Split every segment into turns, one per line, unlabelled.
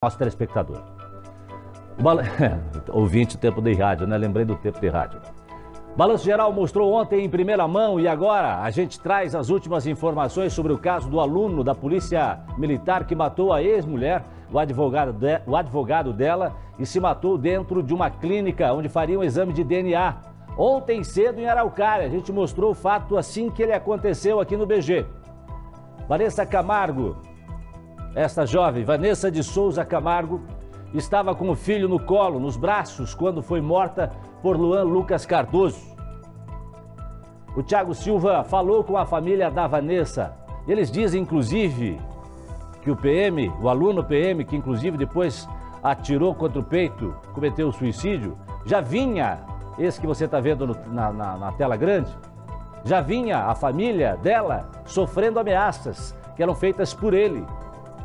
nosso telespectador. Ouvinte do tempo de rádio, né? Lembrei do tempo de rádio. Balanço Geral mostrou ontem em primeira mão e agora a gente traz as últimas informações sobre o caso do aluno da Polícia Militar que matou a ex-mulher, o advogado dela, e se matou dentro de uma clínica onde faria um exame de DNA. Ontem cedo em Araucária, a gente mostrou o fato assim que ele aconteceu aqui no BG. Vanessa Camargo, esta jovem, Vanessa de Souza Camargo, estava com o filho no colo, nos braços, quando foi morta por Luan Lucas Cardoso. O Thiago Silva falou com a família da Vanessa. Eles dizem, inclusive, que o PM, o aluno PM, que inclusive depois atirou contra o peito, cometeu suicídio, já vinha, esse que você está vendo na tela grande, já vinha a família dela sofrendo ameaças que eram feitas por ele,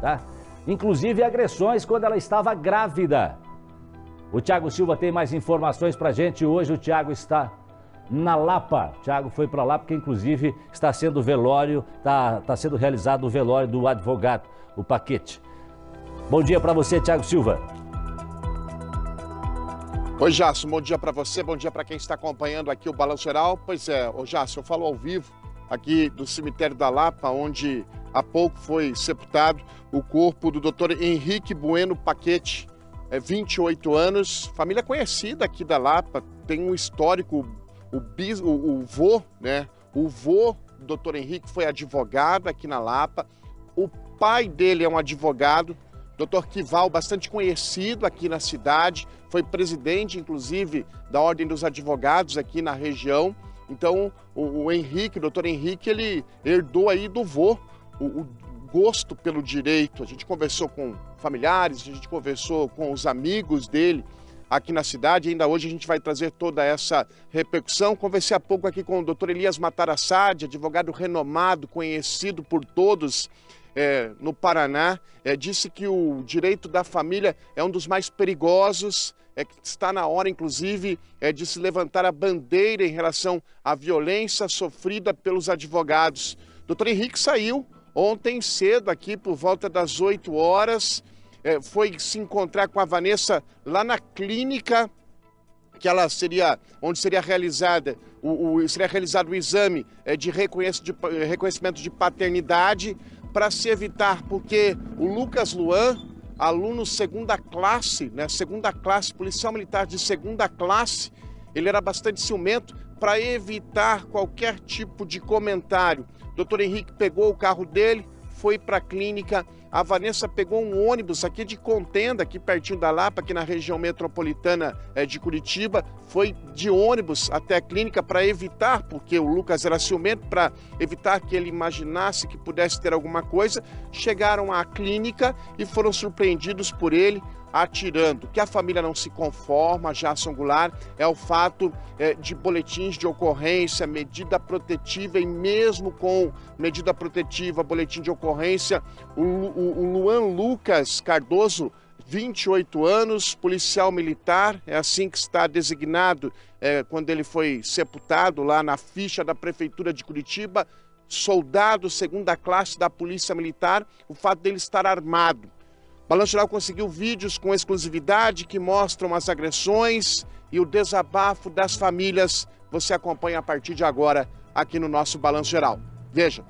tá? Inclusive agressões quando ela estava grávida. O Thiago Silva tem mais informações pra gente. Hoje o Thiago está na Lapa. O Thiago foi para lá porque inclusive está sendo velório, está sendo realizado o velório do advogado, o Paquete. Bom dia para você, Thiago Silva.
Oi, Jássio, bom dia para você, bom dia para quem está acompanhando aqui o Balanço Geral. Pois é, Jássio, eu falo ao vivo aqui do cemitério da Lapa, onde há pouco foi sepultado o corpo do Dr. Henrique Bueno Paquete, 28 anos, família conhecida aqui da Lapa, tem um histórico, o vô, né? O vô do Dr. Henrique foi advogado aqui na Lapa, o pai dele é um advogado, Dr. Kival, bastante conhecido aqui na cidade, foi presidente, inclusive, da Ordem dos Advogados aqui na região. Então, o Henrique, o Dr. Henrique, ele herdou aí do vô o gosto pelo direito. A gente conversou com familiares, a gente conversou com os amigos dele aqui na cidade. Ainda hoje a gente vai trazer toda essa repercussão. Conversei há pouco aqui com o Dr. Elias Matarassade, advogado renomado, conhecido por todos no Paraná. Disse que o direito da família é um dos mais perigosos, que está na hora, inclusive, de se levantar a bandeira em relação à violência sofrida pelos advogados. Dr. Henrique saiu ontem cedo aqui por volta das 8 horas, foi se encontrar com a Vanessa lá na clínica, que ela onde seria realizado o exame de reconhecimento de paternidade, para se evitar, porque o Lucas Luan, aluno segunda classe, né, segunda classe, policial militar de segunda classe, ele era bastante ciumento, para evitar qualquer tipo de comentário. Dr. Henrique pegou o carro dele, foi para a clínica. A Vanessa pegou um ônibus aqui de Contenda, aqui pertinho da Lapa, aqui na região metropolitana de Curitiba. Foi de ônibus até a clínica para evitar, porque o Lucas era ciumento, para evitar que ele imaginasse que pudesse ter alguma coisa. Chegaram à clínica e foram surpreendidos por ele atirando. Que a família não se conforma, Jasson Goulart, é o fato de boletins de ocorrência, medida protetiva, e mesmo com medida protetiva, boletim de ocorrência, o Luan Lucas Cardoso, 28 anos, policial militar, é assim que está designado quando ele foi sepultado lá na ficha da Prefeitura de Curitiba, soldado segunda classe da Polícia Militar, o fato dele estar armado. Balanço Geral conseguiu vídeos com exclusividade que mostram as agressões e o desabafo das famílias. Você acompanha a partir de agora aqui no nosso Balanço Geral. Veja.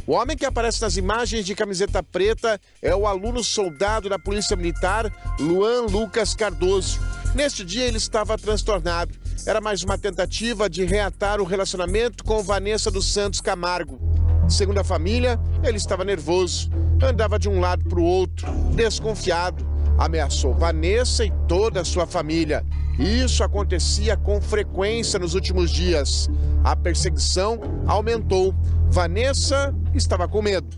O homem que aparece nas imagens de camiseta preta é o aluno soldado da Polícia Militar, Luan Lucas Cardoso. Neste dia ele estava transtornado. Era mais uma tentativa de reatar o relacionamento com Vanessa dos Santos Camargo. Segundo a família, ele estava nervoso, andava de um lado para o outro, desconfiado, ameaçou Vanessa e toda a sua família. Isso acontecia com frequência nos últimos dias. A perseguição aumentou. Vanessa estava com medo.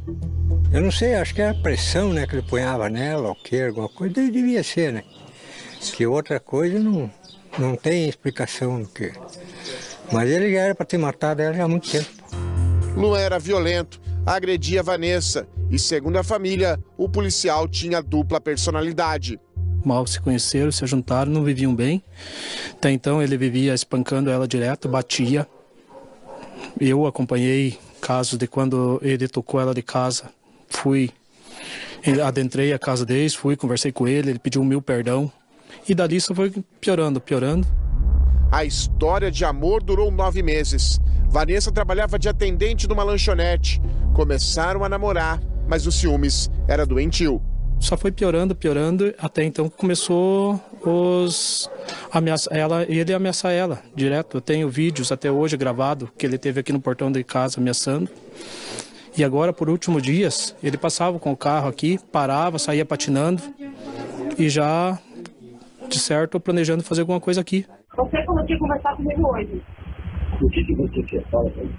Eu não sei, acho que era a pressão, né, que ele punhava nela, ou que, alguma coisa, devia ser, né? Que outra coisa não tem explicação do que. Mas ele já era para ter matado ela já há muito tempo.
Luan era violento, agredia Vanessa e, segundo a família, o policial tinha dupla personalidade.
Mal se conheceram, se juntaram, não viviam bem. Até então ele vivia espancando ela direto, batia. Eu acompanhei casos de quando ele tocou ela de casa. Fui Adentrei a casa deles, fui, conversei com ele pediu 1000 perdão. E dali só foi piorando.
A história de amor durou 9 meses. Vanessa trabalhava de atendente numa lanchonete. Começaram a namorar, mas o ciúmes era doentio.
Só foi piorando, até então começou ele ameaçar ela direto. Eu tenho vídeos até hoje gravado que ele teve aqui no portão de casa ameaçando. E agora, por últimos dias, ele passava com o carro aqui, parava, saía patinando e já, de certo, planejando fazer alguma coisa aqui.
Você falou que ia conversar comigo hoje. O que você quer? Fala pra mim.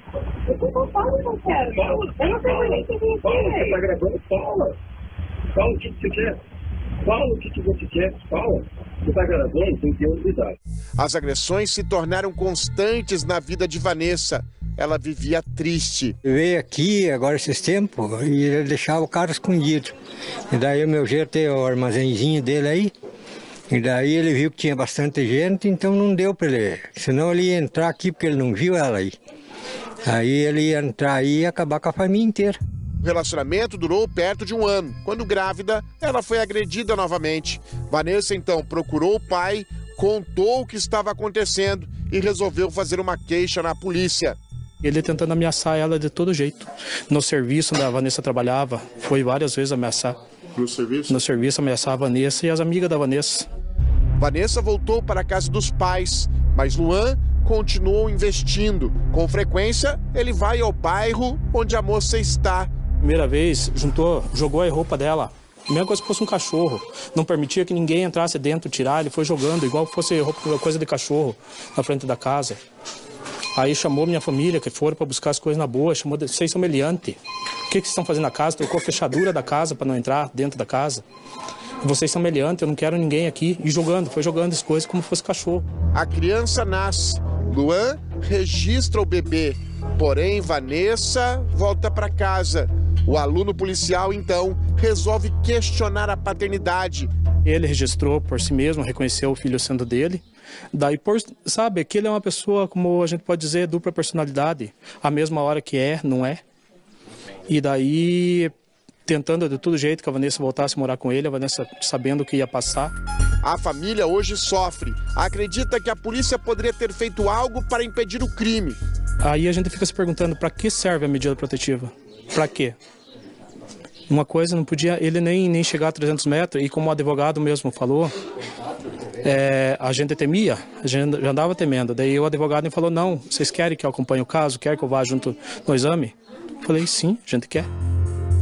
Eu não falo, não quero. Eu não tenho nem que vir. Você tá gravando? Fala. Fala o que você quer. Fala o que você quer. Fala. Você tá gravando, tem que cuidar.
As agressões se tornaram constantes na vida de Vanessa. Ela vivia triste.
Eu veio aqui agora esses tempos e ele deixava o carro escondido. E daí o meu jeito tem o armazenzinho dele aí. E daí ele viu que tinha bastante gente, então não deu para ele. Senão ele ia entrar aqui porque ele não viu ela aí. Aí ele ia entrar aí e acabar com a família inteira.
O relacionamento durou perto de 1 ano. Quando grávida, ela foi agredida novamente. Vanessa então procurou o pai, contou o que estava acontecendo e resolveu fazer uma queixa na polícia.
Ele tentando ameaçar ela de todo jeito. No serviço onde a Vanessa trabalhava, foi várias vezes ameaçar.
No serviço?
No serviço ameaçar a Vanessa e as amigas da Vanessa.
Vanessa voltou para a casa dos pais, mas Luan continuou investindo. Com frequência, ele vai ao bairro onde a moça está.
Primeira vez, jogou a roupa dela. A mesma coisa que fosse um cachorro. Não permitia que ninguém entrasse dentro, tirar. Ele foi jogando, igual que fosse coisa de cachorro na frente da casa. Aí chamou minha família, que foram para buscar as coisas na boa, chamou de vocês são meliante. O que vocês estão fazendo na casa? Trocou a fechadura da casa para não entrar dentro da casa. Vocês são meliante, eu não quero ninguém aqui. E foi jogando as coisas como se fosse cachorro.
A criança nasce. Luan registra o bebê. Porém, Vanessa volta para casa. O aluno policial, então, resolve questionar a paternidade.
Ele registrou por si mesmo, reconheceu o filho sendo dele. Daí, sabe, que ele é uma pessoa, como a gente pode dizer, dupla personalidade. A mesma hora que é, não é. E daí, tentando de todo jeito que a Vanessa voltasse a morar com ele, a Vanessa sabendo o que ia passar.
A família hoje sofre. Acredita que a polícia poderia ter feito algo para impedir o crime.
Aí a gente fica se perguntando, para que serve a medida protetiva? Para quê? Uma coisa, não podia ele nem chegar a 300 metros, e como o advogado mesmo falou, a gente temia, a gente já andava temendo. Daí o advogado me falou, não, vocês querem que eu acompanhe o caso? Querem que eu vá junto no exame? Eu falei, sim, a gente quer.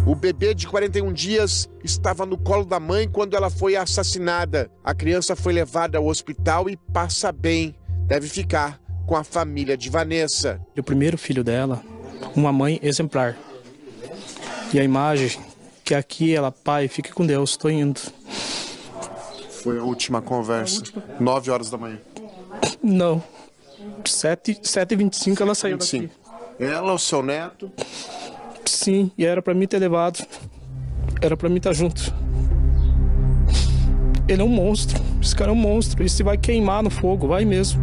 O bebê de 41 dias estava no colo da mãe quando ela foi assassinada. A criança foi levada ao hospital e passa bem. Deve ficar com a família de Vanessa.
O primeiro filho dela, uma mãe exemplar. E a imagem que aqui ela, pai, fique com Deus, estou indo.
Foi a última conversa, 9 horas da manhã.
Não, 7h25 ela saiu
25.
daqui.
Ela, o seu neto?
Sim, e era pra mim ter levado. Era pra mim estar junto. Ele é um monstro, esse cara é um monstro. E se vai queimar no fogo, vai mesmo.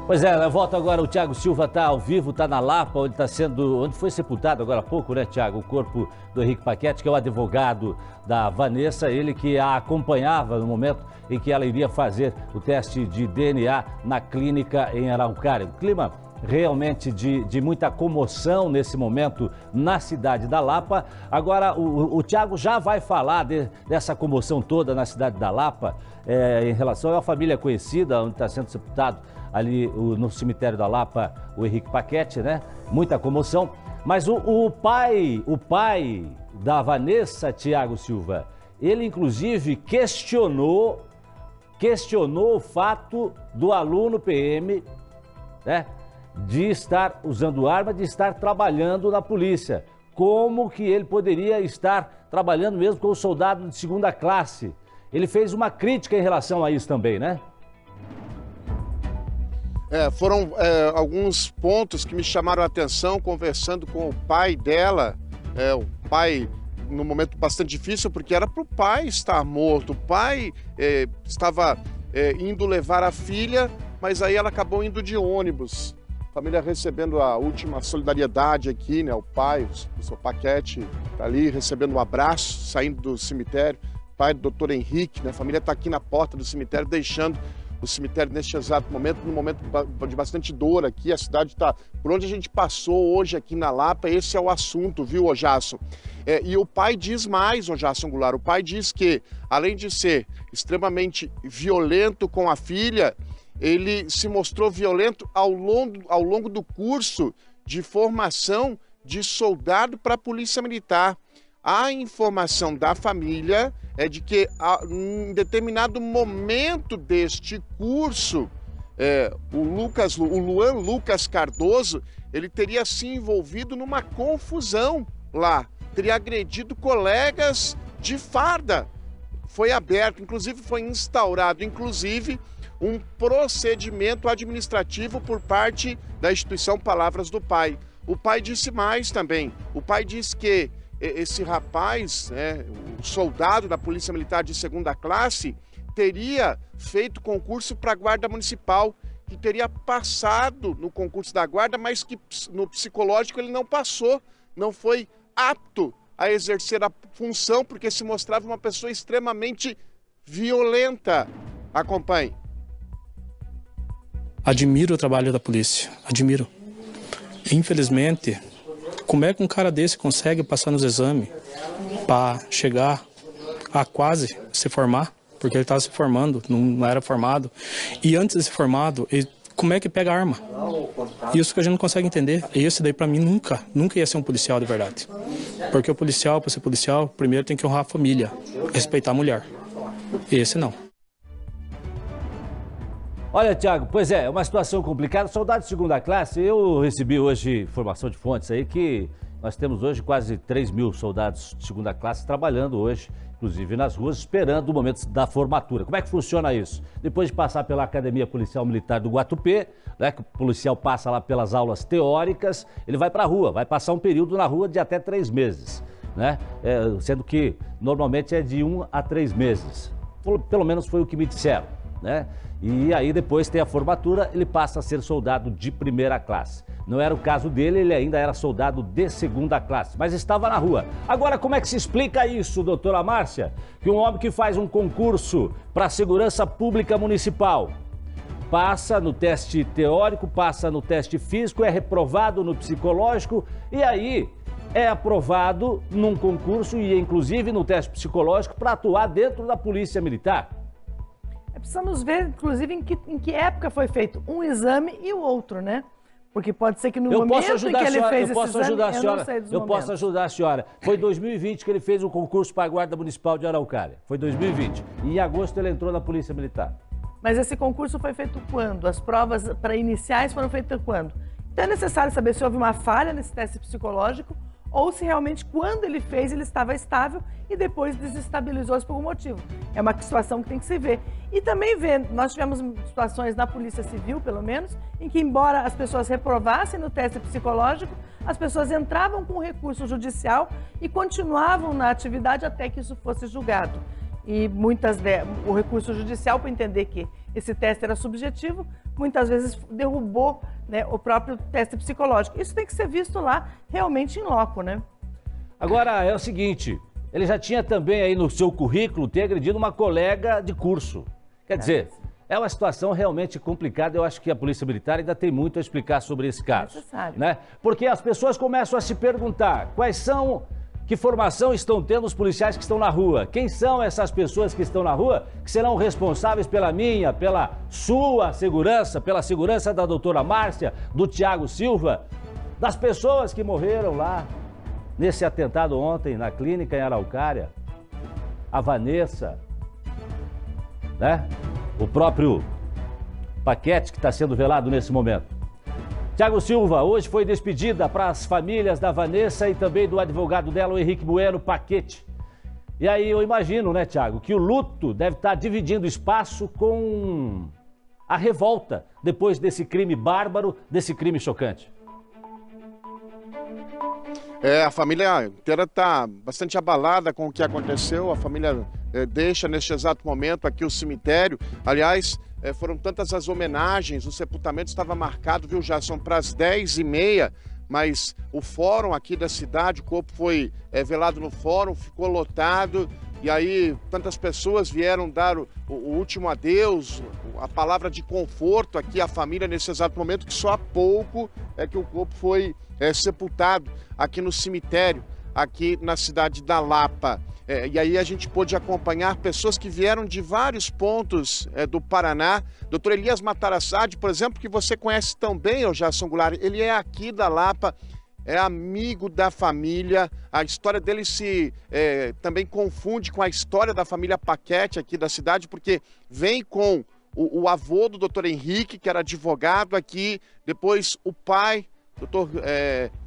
Pois é, na volta agora o Thiago Silva está ao vivo, está na Lapa, onde foi sepultado agora há pouco, né, Thiago? O corpo do Henrique Paquete, que é o advogado da Vanessa, ele que a acompanhava no momento em que ela iria fazer o teste de DNA na clínica em Araucária. O clima realmente de muita comoção nesse momento na cidade da Lapa. Agora o Thiago já vai falar dessa comoção toda na cidade da Lapa em relação à família conhecida, onde está sendo sepultado ali no cemitério da Lapa, o Henrique Paquete, né? Muita comoção. Mas o pai da Vanessa, Thiago Silva, ele inclusive questionou o fato do aluno PM, né, de estar usando arma, de estar trabalhando na polícia. Como que ele poderia estar trabalhando mesmo com o soldado de 2ª classe? Ele fez uma crítica em relação a isso também, né?
Foram alguns pontos que me chamaram a atenção conversando com o pai dela. O pai, num momento bastante difícil, porque era para o pai estar morto. O pai estava indo levar a filha, mas aí ela acabou indo de ônibus. Família recebendo a última solidariedade aqui, né? O pai, o seu Paquete, tá ali recebendo um abraço, saindo do cemitério. Pai do doutor Henrique, né? A família está aqui na porta do cemitério, deixando o cemitério neste exato momento, num momento de bastante dor aqui. A cidade está por onde a gente passou hoje aqui na Lapa. Esse é o assunto, viu, Ojasso? E o pai diz mais, Ojasso Angular, o pai diz que, além de ser extremamente violento com a filha, ele se mostrou violento ao longo do curso de formação de soldado para a Polícia Militar. A informação da família é de que, em determinado momento deste curso, o Luan Lucas Cardoso, ele teria se envolvido numa confusão lá, teria agredido colegas de farda. Foi aberto, inclusive foi instaurado, um procedimento administrativo por parte da instituição Palavras do Pai. O pai disse mais também, o pai disse que esse rapaz, o soldado da Polícia Militar de 2ª classe, teria feito concurso para a Guarda Municipal, que teria passado no concurso da Guarda, mas que no psicológico ele não passou, não foi apto a exercer a função, porque se mostrava uma pessoa extremamente violenta. Acompanhe.
Admiro o trabalho da polícia, admiro. Infelizmente, como é que um cara desse consegue passar nos exames para chegar a quase se formar? Porque ele estava se formando, não era formado. E antes de ser formado, como é que pega a arma? Isso que a gente não consegue entender. Esse daí para mim nunca ia ser um policial de verdade. Porque o policial, para ser policial, primeiro tem que honrar a família, respeitar a mulher. Esse não.
Olha, Tiago, pois é uma situação complicada. Soldado de 2ª classe, eu recebi hoje informação de fontes aí que nós temos hoje quase 3.000 soldados de 2ª classe trabalhando hoje, inclusive nas ruas, esperando o momento da formatura. Como é que funciona isso? Depois de passar pela Academia Policial Militar do Guatupê, né, que o policial passa lá pelas aulas teóricas, ele vai para a rua, vai passar um período na rua de até 3 meses, né? Sendo que normalmente é de 1 a 3 meses. Pelo menos foi o que me disseram, né? E aí depois tem a formatura, ele passa a ser soldado de 1ª classe. Não era o caso dele, ele ainda era soldado de 2ª classe, mas estava na rua. Agora, como é que se explica isso, doutora Márcia? Que um homem que faz um concurso para a segurança pública municipal, passa no teste teórico, passa no teste físico, é reprovado no psicológico e aí é aprovado num concurso e inclusive no teste psicológico para atuar dentro da Polícia Militar.
Precisamos ver, inclusive, em que época foi feito um exame e o outro, né? Porque pode ser que no momento em que ele fez esse exame, eu não sei dos momentos.
Eu posso ajudar a senhora. Foi em 2020 que ele fez um concurso para a Guarda Municipal de Araucária. Foi 2020. E em agosto ele entrou na Polícia Militar.
Mas esse concurso foi feito quando? As provas para iniciais foram feitas quando? Então é necessário saber se houve uma falha nesse teste psicológico ou se realmente, quando ele fez, ele estava estável e depois desestabilizou-se por algum motivo. É uma situação que tem que se ver. E também ver, nós tivemos situações na Polícia Civil, pelo menos, em que, embora as pessoas reprovassem no teste psicológico, as pessoas entravam com recurso judicial e continuavam na atividade até que isso fosse julgado. E o recurso judicial, para entender que esse teste era subjetivo, muitas vezes derrubou, né, o próprio teste psicológico. Isso tem que ser visto lá realmente em loco, né?
Agora, é o seguinte, ele já tinha também aí no seu currículo ter agredido uma colega de curso. Quer dizer, é uma situação realmente complicada. Eu acho que a Polícia Militar ainda tem muito a explicar sobre esse caso. Né? Porque as pessoas começam a se perguntar que formação estão tendo os policiais que estão na rua? Quem são essas pessoas que estão na rua que serão responsáveis pela minha, pela sua segurança, pela segurança da doutora Márcia, do Tiago Silva, das pessoas que morreram lá nesse atentado ontem na clínica em Araucária? A Vanessa, né? O próprio Paquete que está sendo velado nesse momento. Tiago Silva, hoje foi despedida para as famílias da Vanessa e também do advogado dela, o Henrique Bueno Paquete. E aí eu imagino, né, Tiago, que o luto deve estar dividindo espaço com a revolta depois desse crime bárbaro, desse crime chocante.
A família inteira está bastante abalada com o que aconteceu. A família deixa neste exato momento aqui o cemitério. Aliás, foram tantas as homenagens, o sepultamento estava marcado, viu, Jason, para as 10h30, mas o fórum aqui da cidade, o corpo foi velado no fórum, ficou lotado. E aí, tantas pessoas vieram dar o último adeus, a palavra de conforto aqui à família nesse exato momento, que só há pouco é que o corpo foi sepultado aqui no cemitério, aqui na cidade da Lapa. E aí a gente pôde acompanhar pessoas que vieram de vários pontos do Paraná. Dr. Elias Matarassade, por exemplo, que você conhece tão bem, Jason Goulart, ele é aqui da Lapa, é amigo da família. A história dele se também confunde com a história da família Paquete aqui da cidade, porque vem com o avô do Dr. Henrique, que era advogado aqui, depois o pai, Dr.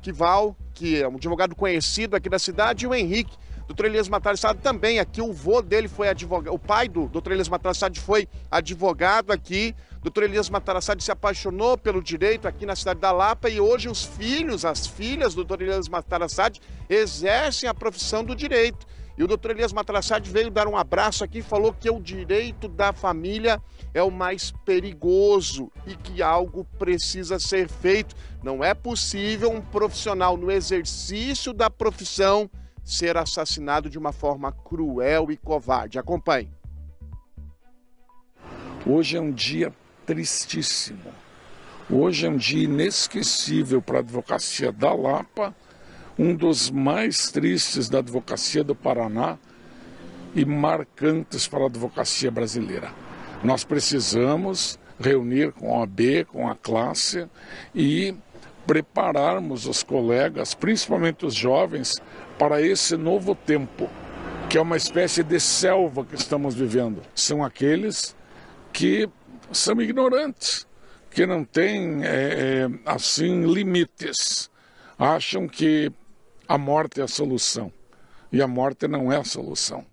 Kival, que é um advogado conhecido aqui da cidade, e o Henrique. Dr. Elias Matarassade também aqui, o vô dele foi advogado, o pai do Dr. Elias Matarassade foi advogado aqui. Dr. Elias Matarassade se apaixonou pelo direito aqui na cidade da Lapa e hoje os filhos, as filhas do Dr. Elias Matarassade exercem a profissão do direito. E o Dr. Elias Matarassade veio dar um abraço aqui e falou que o direito da família é o mais perigoso e que algo precisa ser feito. Não é possível um profissional no exercício da profissão ser assassinado de uma forma cruel e covarde. Acompanhe.
Hoje é um dia tristíssimo. Hoje é um dia inesquecível para a advocacia da Lapa, um dos mais tristes da advocacia do Paraná e marcantes para a advocacia brasileira. Nós precisamos reunir com a OAB, com a classe e prepararmos os colegas, principalmente os jovens, para esse novo tempo, que é uma espécie de selva que estamos vivendo. São aqueles que são ignorantes, que não têm, assim, limites. Acham que a morte é a solução, e a morte não é a solução.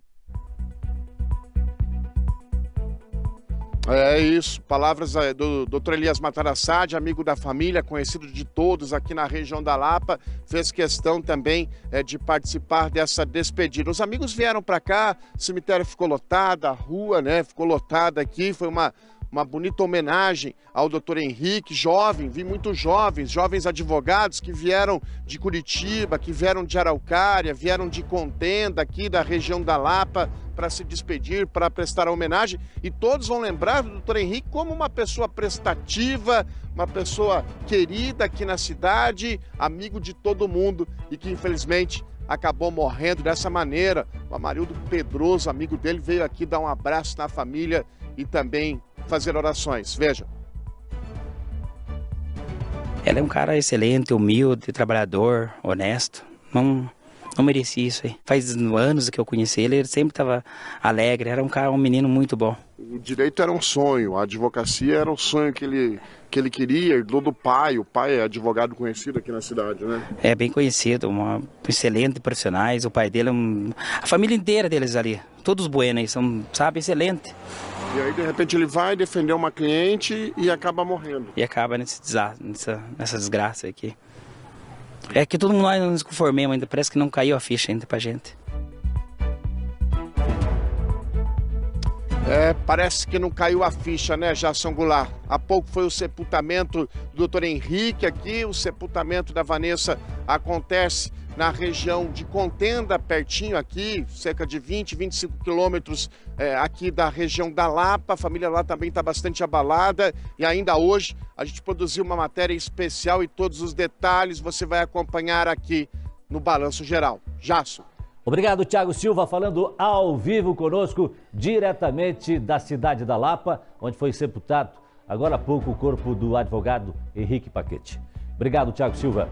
É isso, palavras do Dr. Elias Matarassade, amigo da família, conhecido de todos aqui na região da Lapa, fez questão também de participar dessa despedida. Os amigos vieram para cá, o cemitério ficou lotado, a rua, né, ficou lotada aqui, foi uma bonita homenagem ao Dr. Henrique, jovem, vi muitos jovens advogados que vieram de Curitiba, que vieram de Araucária, vieram de Contenda, aqui da região da Lapa, para se despedir, para prestar a homenagem, e todos vão lembrar do Dr. Henrique como uma pessoa prestativa, uma pessoa querida aqui na cidade, amigo de todo mundo, e que infelizmente acabou morrendo dessa maneira. O Amarildo Pedroso, amigo dele, veio aqui dar um abraço na família e também fazer orações. Veja.
Ela é um cara excelente, humilde, trabalhador, honesto. Não merecia isso aí. Faz anos que eu conheci ele, ele sempre estava alegre, era um menino muito bom.
O direito era um sonho, a advocacia era um sonho que ele queria, herdou do pai. O pai é advogado conhecido aqui na cidade, né?
É bem conhecido, excelente profissionais, o pai dele, a família inteira deles ali, todos buenos, são, sabe, excelente.
E aí, de repente, ele vai defender uma cliente e acaba morrendo.
E acaba nessa desgraça aqui. É que todo mundo nós nos conformemos ainda, parece que não caiu a ficha ainda pra gente.
Parece que não caiu a ficha, né, Jason Goulart? Há pouco foi o sepultamento do Dr. Henrique aqui, o sepultamento da Vanessa acontece na região de Contenda, pertinho aqui, cerca de 25 quilômetros aqui da região da Lapa. A família lá também está bastante abalada e ainda hoje a gente produziu uma matéria especial e todos os detalhes você vai acompanhar aqui no Balanço Geral. Jason.
Obrigado, Thiago Silva, falando ao vivo conosco, diretamente da cidade da Lapa, onde foi sepultado agora há pouco o corpo do advogado Henrique Paquete. Obrigado, Thiago Silva.